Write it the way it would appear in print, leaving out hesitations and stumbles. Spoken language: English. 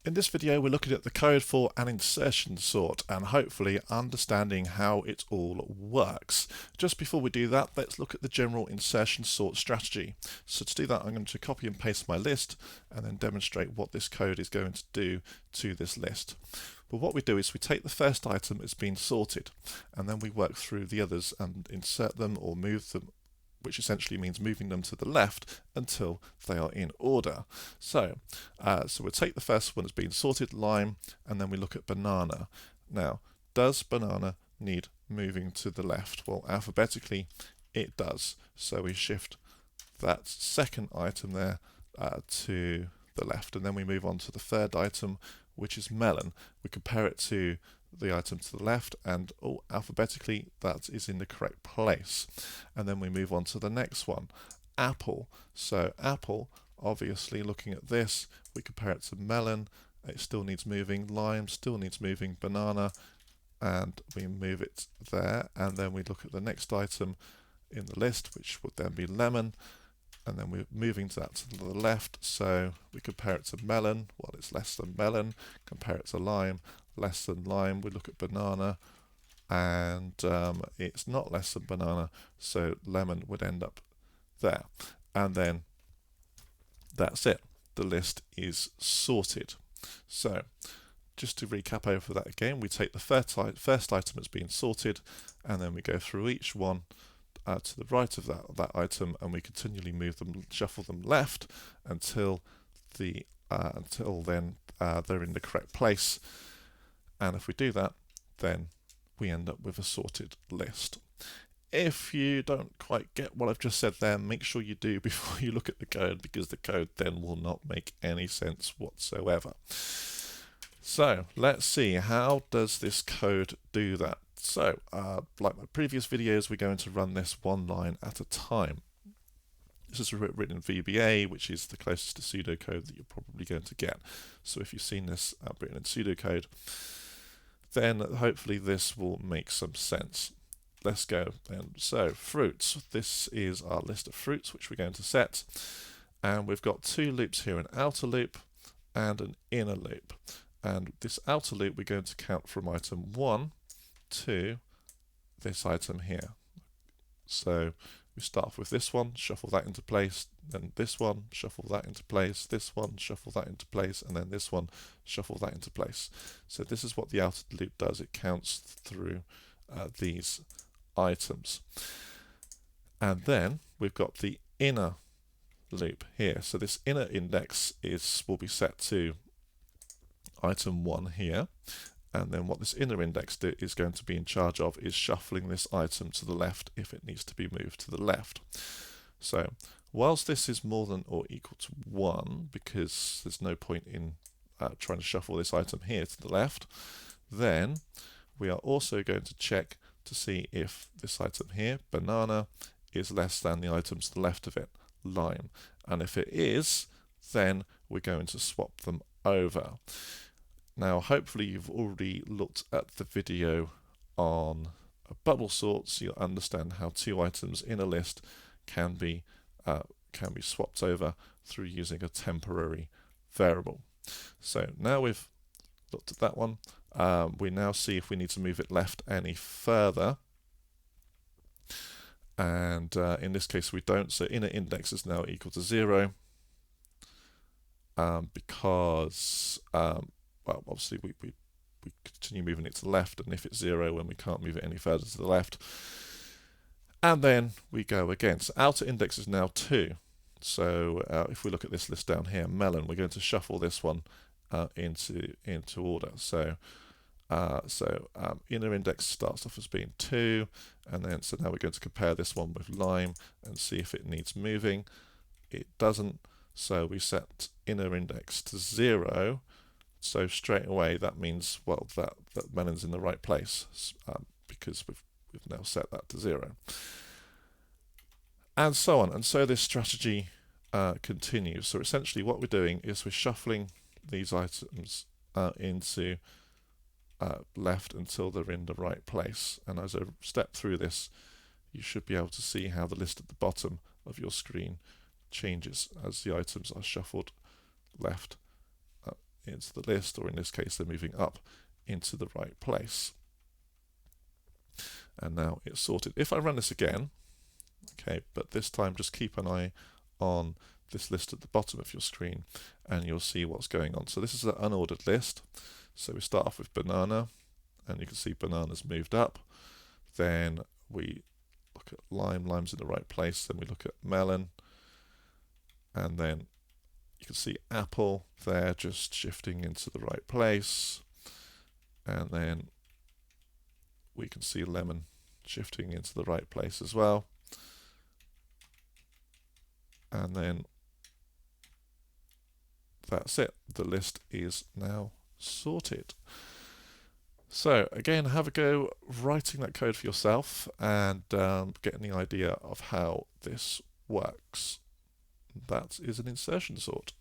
In this video we're looking at the code for an insertion sort and hopefully understanding how it all works. Just before we do that, let's look at the general insertion sort strategy. So to do that, I'm going to copy and paste my list and then demonstrate what this code is going to do to this list. But what we do is we take the first item as being sorted and then we work through the others and insert them or move them, which essentially means moving them to the left until they are in order. So we'll take the first one as being sorted, lime, and then we look at banana. Now, does banana need moving to the left? Well, alphabetically, it does. So we shift that second item there to the left, and then we move on to the third item, which is melon. We compare it to the item to the left, and alphabetically that is in the correct place. And then we move on to the next one, apple. So apple, obviously looking at this, we compare it to melon, it still needs moving, lime still needs moving, banana, and we move it there. And then we look at the next item in the list, which would then be lemon, and then we're moving to that to the left, so we compare it to melon, well, it's less than melon, compare it to lime, less than lime. We look at banana, and it's not less than banana, so lemon would end up there. And then that's it. The list is sorted. So just to recap over that again, we take the first item that's being sorted, and then we go through each one to the right of that item, and we continually move them, shuffle them left until then they're in the correct place. And if we do that, then we end up with a sorted list. If you don't quite get what I've just said there, make sure you do before you look at the code, because the code then will not make any sense whatsoever. So let's see, how does this code do that? So, like my previous videos, we're going to run this one line at a time. This is written in VBA, which is the closest to pseudocode that you're probably going to get. So if you've seen this written in pseudocode, then hopefully this will make some sense. Let's go then. So fruits, this is our list of fruits which we're going to set, and we've got two loops here, an outer loop and an inner loop. And this outer loop we're going to count from item 1 to this item here. So we start off with this one, shuffle that into place, then this one, shuffle that into place, this one, shuffle that into place, and then this one, shuffle that into place. So this is what the outer loop does. It counts through these items. And then we've got the inner loop here. So this inner index will be set to item 1 here. And then what this inner index is going to be in charge of is shuffling this item to the left if it needs to be moved to the left. So whilst this is more than or equal to 1, because there's no point in trying to shuffle this item here to the left, then we are also going to check to see if this item here, banana, is less than the item to the left of it, lime. And if it is, then we're going to swap them over. Now, hopefully you've already looked at the video on a bubble sort, so you'll understand how two items in a list can be swapped over through using a temporary variable. So now we've looked at that one, we now see if we need to move it left any further. And in this case we don't, so inner index is now equal to 0 because well, obviously we continue moving it to the left, and if it's 0, when we can't move it any further to the left. And then we go again. So outer index is now 2. So if we look at this list down here, melon, we're going to shuffle this one into order. So inner index starts off as being 2, and then so now we're going to compare this one with lime and see if it needs moving. It doesn't, so we set inner index to 0. So straight away that means, well, that melon's in the right place because we've now set that to 0. And so on. And so this strategy continues. So essentially what we're doing is we're shuffling these items into left until they're in the right place. And as I step through this, you should be able to see how the list at the bottom of your screen changes as the items are shuffled left into the list, or in this case they're moving up into the right place. And now it's sorted. If I run this again, okay, but this time just keep an eye on this list at the bottom of your screen and you'll see what's going on. So this is an unordered list. So we start off with banana, and you can see bananas moved up. Then we look at lime, lime's in the right place. Then we look at melon, and then you can see apple there just shifting into the right place. And then we can see lemon shifting into the right place as well. And then that's it. The list is now sorted. So again, have a go writing that code for yourself and getting the idea of how this works. That is an insertion sort.